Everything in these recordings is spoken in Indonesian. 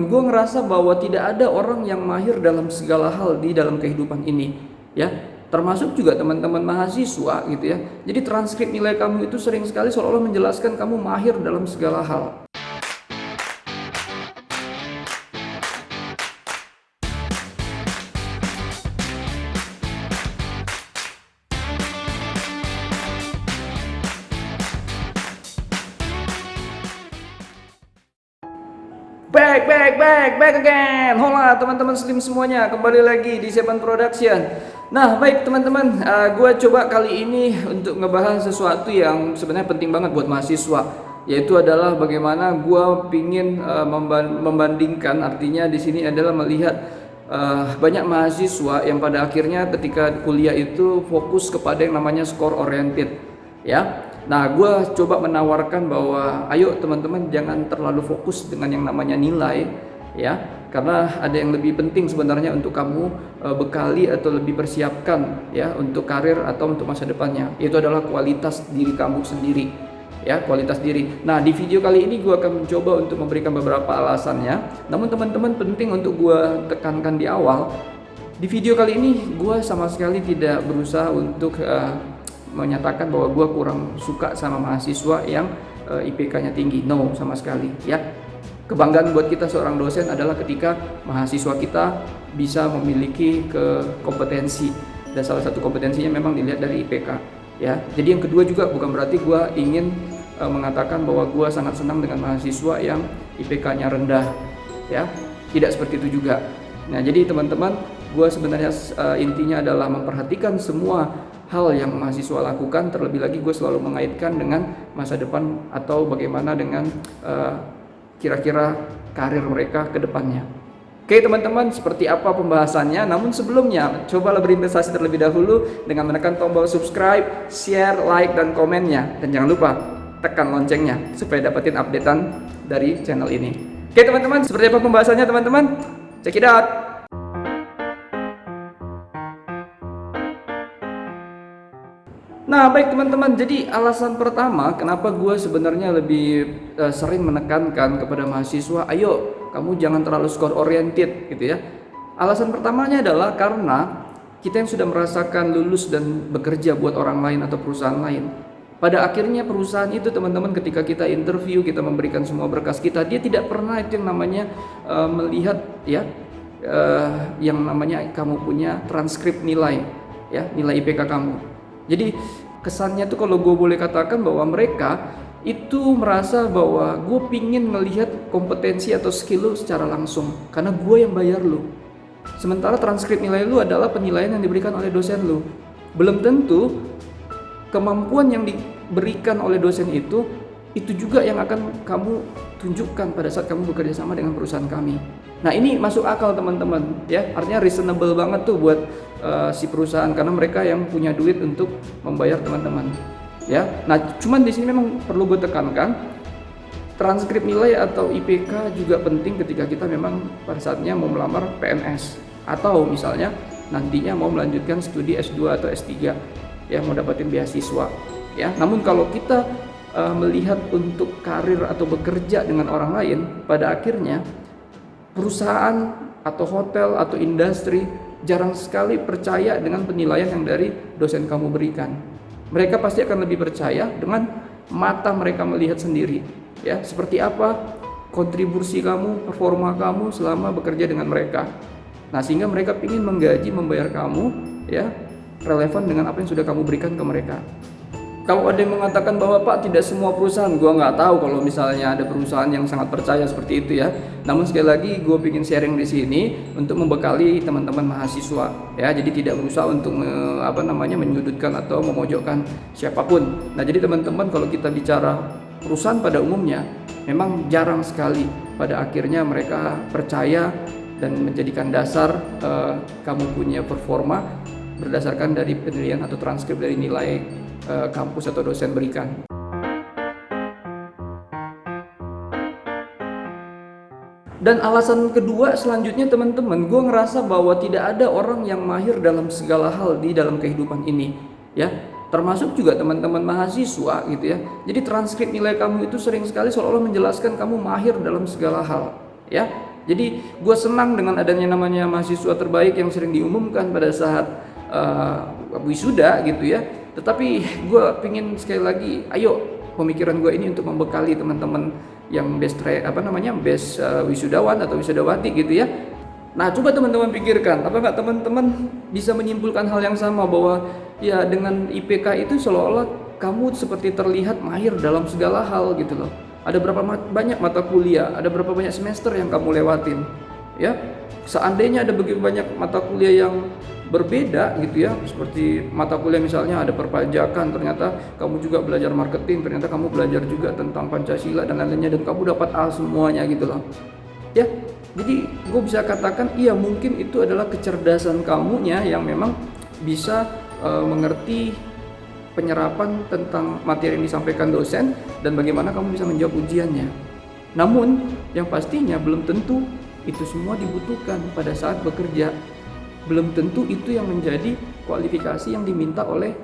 teman-teman, gue ngerasa bahwa tidak ada orang yang mahir dalam segala hal di dalam kehidupan ini, ya. Termasuk juga teman-teman mahasiswa gitu ya. Jadi transkrip nilai kamu itu sering sekali seolah-olah menjelaskan kamu mahir dalam segala hal. Back again. Hola teman-teman Slim semuanya, kembali lagi di Sepan Production. Nah baik teman-teman, gue coba kali ini untuk ngebahas sesuatu yang sebenarnya penting banget buat mahasiswa, yaitu adalah bagaimana gue pingin membandingkan. Artinya di sini adalah melihat banyak mahasiswa yang pada akhirnya ketika kuliah itu fokus kepada yang namanya score oriented, ya. Nah, gue coba menawarkan bahwa ayo teman-teman jangan terlalu fokus dengan yang namanya nilai, ya, karena ada yang lebih penting sebenarnya untuk kamu bekali atau lebih persiapkan, ya, untuk karir atau untuk masa depannya. Itu adalah kualitas diri kamu sendiri, ya, kualitas diri. Nah, di video kali ini gue akan mencoba untuk memberikan beberapa alasannya. Namun teman-teman penting untuk gue tekankan di awal. Di video kali ini gue sama sekali tidak berusaha untuk menyatakan bahwa gue kurang suka sama mahasiswa yang IPK-nya tinggi. No, sama sekali, ya. Kebanggaan buat kita seorang dosen adalah ketika mahasiswa kita bisa memiliki kompetensi, dan salah satu kompetensinya memang dilihat dari IPK, ya. Jadi yang kedua juga bukan berarti gue ingin mengatakan bahwa gue sangat senang dengan mahasiswa yang IPK-nya rendah, ya. Tidak seperti itu juga. Nah, jadi teman-teman, gue sebenarnya intinya adalah memperhatikan semua hal yang mahasiswa lakukan. Terlebih lagi gue selalu mengaitkan dengan masa depan atau bagaimana dengan kira-kira karir mereka ke depannya. Oke teman-teman, seperti apa pembahasannya? Namun sebelumnya, cobalah berinvestasi terlebih dahulu dengan menekan tombol subscribe, share, like, dan komennya. Dan jangan lupa tekan loncengnya supaya dapetin updatean dari channel ini. Oke teman-teman, seperti apa pembahasannya teman-teman? Check it out! Nah baik teman-teman, jadi alasan pertama kenapa gue sebenarnya lebih sering menekankan kepada mahasiswa, ayo kamu jangan terlalu score oriented gitu ya. Alasan pertamanya adalah karena kita yang sudah merasakan lulus dan bekerja buat orang lain atau perusahaan lain, pada akhirnya perusahaan itu teman-teman ketika kita interview, kita memberikan semua berkas kita, dia tidak pernah itu yang namanya melihat ya yang namanya kamu punya transkrip nilai, ya, nilai IPK kamu. Jadi kesannya tuh kalau gue boleh katakan bahwa mereka itu merasa bahwa gue pingin melihat kompetensi atau skill lu secara langsung karena gue yang bayar lu. Sementara transkrip nilai lu adalah penilaian yang diberikan oleh dosen lu. Belum tentu kemampuan yang diberikan oleh dosen itu juga yang akan kamu tunjukkan pada saat kamu bekerja sama dengan perusahaan kami. Nah ini masuk akal teman-teman, ya, artinya reasonable banget tuh buat si perusahaan karena mereka yang punya duit untuk membayar teman-teman, ya. Nah cuman di sini memang perlu gue tekankan, transkrip nilai atau IPK juga penting ketika kita memang pada saatnya mau melamar PNS atau misalnya nantinya mau melanjutkan studi S2 atau S3, ya, mau dapetin beasiswa, ya. Namun kalau kita melihat untuk karir atau bekerja dengan orang lain, pada akhirnya perusahaan atau hotel atau industri jarang sekali percaya dengan penilaian yang dari dosen kamu berikan. Mereka pasti akan lebih percaya dengan mata mereka melihat sendiri, ya, seperti apa kontribusi kamu, performa kamu selama bekerja dengan mereka. Nah sehingga mereka ingin menggaji, membayar kamu, ya, relevan dengan apa yang sudah kamu berikan ke mereka. Kalau ada yang mengatakan bahwa Pak tidak semua perusahaan, gue nggak tahu kalau misalnya ada perusahaan yang sangat percaya seperti itu ya. Namun sekali lagi gue ingin sharing di sini untuk membekali teman-teman mahasiswa, ya. Jadi tidak berusaha untuk menyudutkan atau memojokkan siapapun. Nah jadi teman-teman kalau kita bicara perusahaan pada umumnya, memang jarang sekali pada akhirnya mereka percaya dan menjadikan dasar kamu punya performa berdasarkan dari penilaian atau transkrip dari nilai kampus atau dosen berikan. Dan alasan kedua selanjutnya teman-teman, gue ngerasa bahwa tidak ada orang yang mahir dalam segala hal di dalam kehidupan ini, ya, termasuk juga teman-teman mahasiswa gitu ya. Jadi transkrip nilai kamu itu sering sekali seolah-olah menjelaskan kamu mahir dalam segala hal, ya. Jadi gue senang dengan adanya namanya mahasiswa terbaik yang sering diumumkan pada saat wisuda gitu ya. Tetapi gue pingin sekali lagi, ayo pemikiran gue ini untuk membekali teman-teman yang best wisudawan atau wisudawati gitu ya. Nah, coba teman-teman pikirkan, apa nggak teman-teman bisa menyimpulkan hal yang sama, bahwa ya dengan IPK itu seolah-olah kamu seperti terlihat mahir dalam segala hal gitu loh. Ada berapa banyak mata kuliah, ada berapa banyak semester yang kamu lewatin, ya. Seandainya ada begitu banyak mata kuliah yang berbeda gitu ya, seperti mata kuliah misalnya ada perpajakan, ternyata kamu juga belajar marketing, ternyata kamu belajar juga tentang Pancasila dan lain-lainnya, dan kamu dapat A semuanya gitu loh. Ya, jadi gue bisa katakan iya, mungkin itu adalah kecerdasan kamunya yang memang bisa mengerti penyerapan tentang materi yang disampaikan dosen dan bagaimana kamu bisa menjawab ujiannya. Namun yang pastinya belum tentu itu semua dibutuhkan pada saat bekerja. Belum tentu itu yang menjadi kualifikasi yang diminta oleh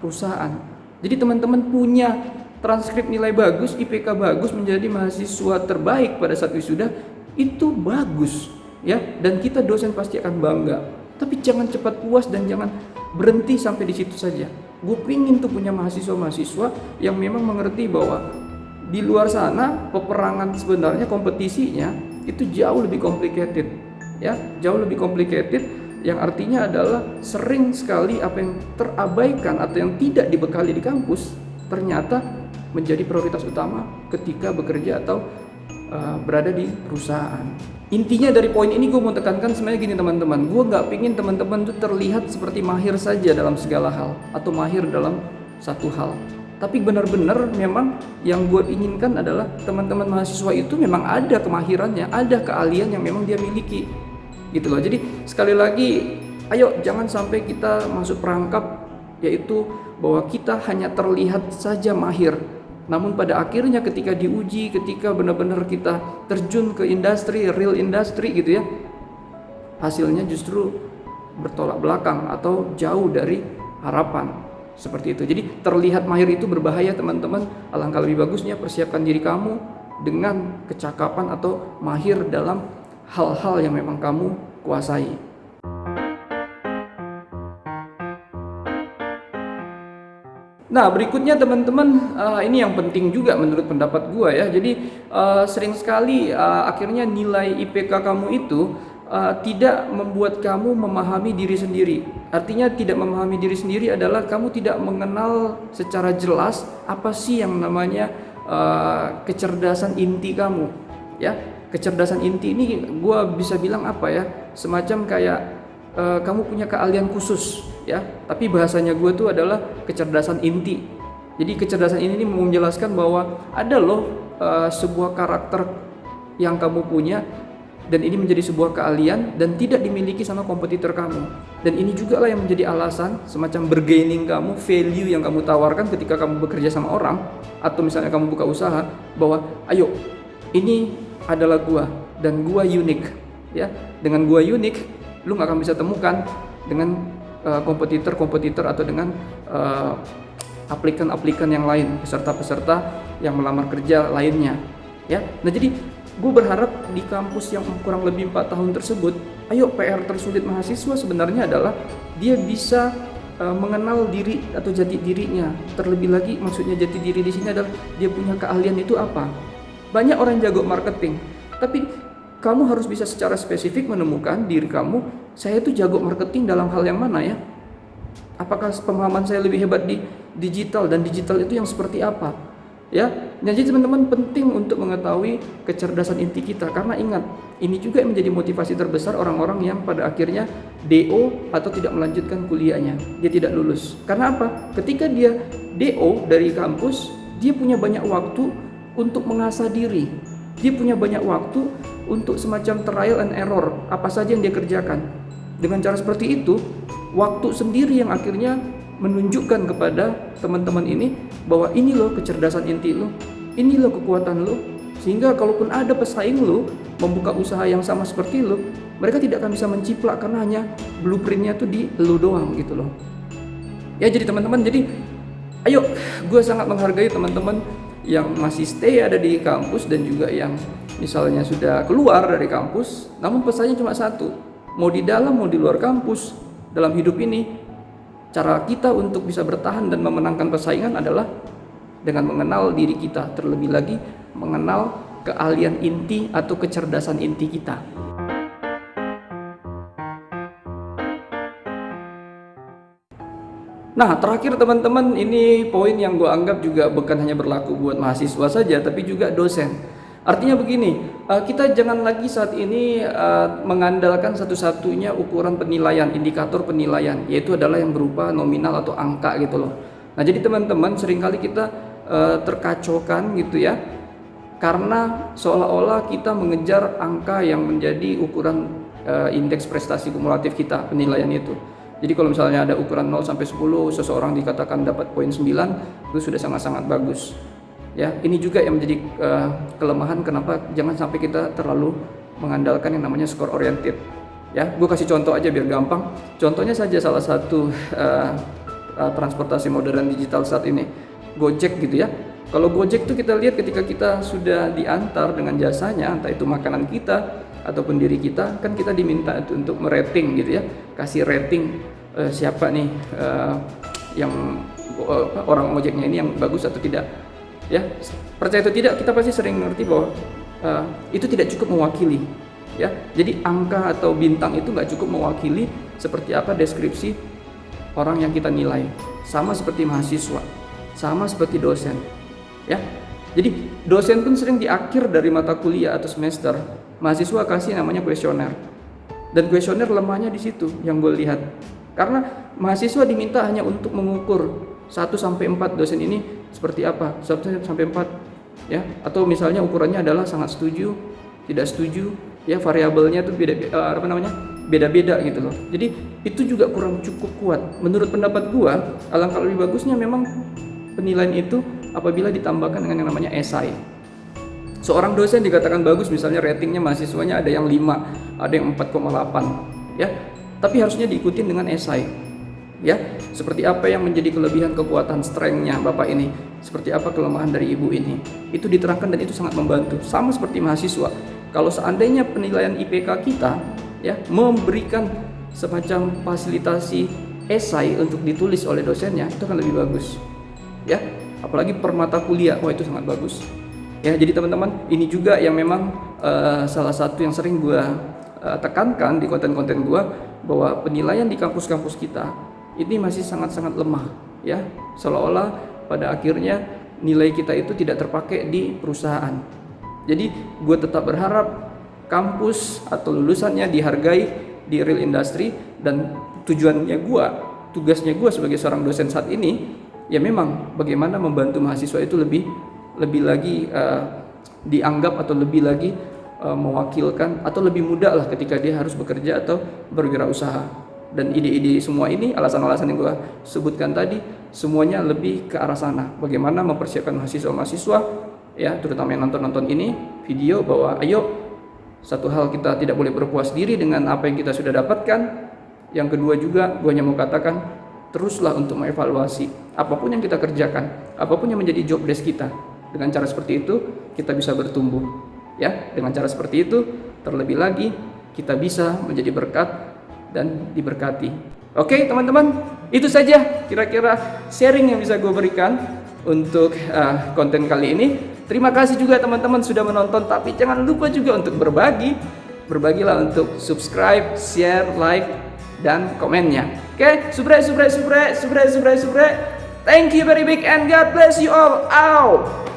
perusahaan. Jadi teman-teman punya transkrip nilai bagus, IPK bagus, menjadi mahasiswa terbaik pada saat wisuda, itu bagus ya, dan kita dosen pasti akan bangga. Tapi jangan cepat puas dan jangan berhenti sampai di situ saja. Gue pingin tuh punya mahasiswa-mahasiswa yang memang mengerti bahwa di luar sana peperangan sebenarnya kompetisinya itu jauh lebih complicated ya, jauh lebih complicated, yang artinya adalah sering sekali apa yang terabaikan atau yang tidak dibekali di kampus ternyata menjadi prioritas utama ketika bekerja atau berada di perusahaan. Intinya dari poin ini gue mau tekankan sebenarnya gini teman-teman, gue gak pingin teman-teman tuh terlihat seperti mahir saja dalam segala hal atau mahir dalam satu hal, tapi benar-benar memang yang gue inginkan adalah teman-teman mahasiswa itu memang ada kemahirannya, ada keahlian yang memang dia miliki gitu loh. Jadi sekali lagi, ayo jangan sampai kita masuk perangkap yaitu bahwa kita hanya terlihat saja mahir, namun pada akhirnya ketika diuji, ketika benar-benar kita terjun ke industri, real industri gitu ya, hasilnya justru bertolak belakang atau jauh dari harapan. Seperti itu. Jadi terlihat mahir itu berbahaya teman-teman. Alangkah lebih bagusnya persiapkan diri kamu dengan kecakapan atau mahir dalam hal-hal yang memang kamu kuasai. Nah, berikutnya teman-teman, ini yang penting juga menurut pendapat gua ya. Jadi sering sekali akhirnya nilai IPK kamu itu tidak membuat kamu memahami diri sendiri. Artinya tidak memahami diri sendiri adalah kamu tidak mengenal secara jelas apa sih yang namanya kecerdasan inti kamu. Ya, kecerdasan inti ini gua bisa bilang apa ya? Semacam kayak kamu punya keahlian khusus ya, tapi bahasanya gue tuh adalah kecerdasan inti. Jadi kecerdasan ini menjelaskan bahwa ada loh sebuah karakter yang kamu punya, dan ini menjadi sebuah keahlian dan tidak dimiliki sama kompetitor kamu. Dan ini juga lah yang menjadi alasan semacam bargaining kamu, value yang kamu tawarkan ketika kamu bekerja sama orang atau misalnya kamu buka usaha, bahwa ayo ini adalah gua dan gua unik ya. Dengan gua unik, lu gak akan bisa temukan dengan kompetitor atau dengan aplikan-aplikan yang lain, peserta-peserta yang melamar kerja lainnya ya. Nah, jadi gue berharap di kampus yang kurang lebih 4 tahun tersebut, ayo PR tersulit mahasiswa sebenarnya adalah dia bisa mengenal diri atau jati dirinya. Terlebih lagi maksudnya jati diri di sini adalah dia punya keahlian itu apa. Banyak orang jago marketing, tapi kamu harus bisa secara spesifik menemukan diri kamu, saya itu jago marketing dalam hal yang mana ya? Apakah pemahaman saya lebih hebat di digital, dan digital itu yang seperti apa? Ya, jadi teman-teman penting untuk mengetahui kecerdasan inti kita, karena ingat, ini juga yang menjadi motivasi terbesar orang-orang yang pada akhirnya DO atau tidak melanjutkan kuliahnya, dia tidak lulus. Karena apa? Ketika dia DO dari kampus, dia punya banyak waktu untuk mengasah diri. Dia punya banyak waktu untuk semacam trial and error, apa saja yang dia kerjakan. Dengan cara seperti itu, waktu sendiri yang akhirnya menunjukkan kepada teman-teman ini bahwa ini loh kecerdasan inti lo, ini loh kekuatan lo, sehingga kalaupun ada pesaing lo membuka usaha yang sama seperti lo, mereka tidak akan bisa menciplak karena hanya blueprintnya tuh di lo doang gitu loh. Ya, jadi teman-teman, jadi ayo, gue sangat menghargai teman-teman yang masih stay ada di kampus dan juga yang misalnya sudah keluar dari kampus, namun pesannya cuma satu, mau di dalam mau di luar kampus, dalam hidup ini cara kita untuk bisa bertahan dan memenangkan persaingan adalah dengan mengenal diri kita, terlebih lagi mengenal keahlian inti atau kecerdasan inti kita. Nah, terakhir teman-teman, ini poin yang gue anggap juga bukan hanya berlaku buat mahasiswa saja, tapi juga dosen. Artinya begini, kita jangan lagi saat ini mengandalkan satu-satunya ukuran penilaian, indikator penilaian, yaitu adalah yang berupa nominal atau angka gitu loh. Nah, jadi teman-teman, seringkali kita terkacaukan gitu ya, karena seolah-olah kita mengejar angka yang menjadi ukuran indeks prestasi kumulatif kita, penilaian itu. Jadi kalau misalnya ada ukuran 0 sampai 10, seseorang dikatakan dapat poin 9, itu sudah sangat-sangat bagus. Ya, ini juga yang menjadi kelemahan kenapa jangan sampai kita terlalu mengandalkan yang namanya score oriented. Ya, gue kasih contoh aja biar gampang. Contohnya saja salah satu transportasi modern digital saat ini, Gojek gitu ya. Kalau Gojek tuh kita lihat ketika kita sudah diantar dengan jasanya, entah itu makanan kita ataupun diri kita, kan kita diminta untuk merating gitu ya, kasih rating siapa nih yang orang ojeknya ini yang bagus atau tidak. Ya, percaya atau tidak, kita pasti sering ngerti bahwa itu tidak cukup mewakili. Ya, jadi angka atau bintang itu nggak cukup mewakili seperti apa deskripsi orang yang kita nilai. Sama seperti mahasiswa, sama seperti dosen. Ya, jadi dosen pun sering di akhir dari mata kuliah atau semester, mahasiswa kasih namanya kuesioner. Dan kuesioner lemahnya di situ yang gue lihat. Karena mahasiswa diminta hanya untuk mengukur 1 sampai 4 dosen ini seperti apa, 1 sampai 4 ya. Atau misalnya ukurannya adalah sangat setuju, tidak setuju, ya variabelnya tuh beda-beda gitu loh. Jadi itu juga kurang cukup kuat. Menurut pendapat gue, alangkah lebih bagusnya memang penilaian itu apabila ditambahkan dengan yang namanya esai. Seorang dosen dikatakan bagus, misalnya ratingnya mahasiswanya ada yang 5, ada yang 4,8 ya. Tapi harusnya diikuti dengan esai. Ya, seperti apa yang menjadi kelebihan kekuatan strength-nya Bapak ini, seperti apa kelemahan dari Ibu ini. Itu diterangkan dan itu sangat membantu. Sama seperti mahasiswa. Kalau seandainya penilaian IPK kita ya memberikan semacam fasilitasi esai untuk ditulis oleh dosennya, itu akan lebih bagus. Ya, apalagi per mata kuliah, wah itu sangat bagus. Ya, jadi teman-teman, ini juga yang memang salah satu yang sering gue tekankan di konten-konten gue, bahwa penilaian di kampus-kampus kita ini masih sangat-sangat lemah. Ya, seolah-olah pada akhirnya nilai kita itu tidak terpakai di perusahaan. Jadi gue tetap berharap kampus atau lulusannya dihargai di real industry, dan tugasnya gue sebagai seorang dosen saat ini ya memang bagaimana membantu mahasiswa itu lebih lagi dianggap atau lebih lagi mewakilkan atau lebih mudah lah ketika dia harus bekerja atau berwirausaha. Dan ide-ide semua ini, alasan-alasan yang gue sebutkan tadi, semuanya lebih ke arah sana. Bagaimana mempersiapkan mahasiswa-mahasiswa ya, terutama yang nonton ini video, bahwa ayo, satu hal, kita tidak boleh berpuas diri dengan apa yang kita sudah dapatkan. Yang kedua juga gue hanya mau katakan, teruslah untuk mengevaluasi apapun yang kita kerjakan, apapun yang menjadi job desk kita. Dengan cara seperti itu kita bisa bertumbuh ya. Dengan cara seperti itu terlebih lagi kita bisa menjadi berkat dan diberkati. Oke teman-teman, itu saja kira-kira sharing yang bisa gue berikan untuk konten kali ini. Terima kasih juga teman-teman sudah menonton, tapi jangan lupa juga untuk berbagilah untuk subscribe, share, like, dan komennya. Oke, subre. Thank you very big and God bless you all. Out.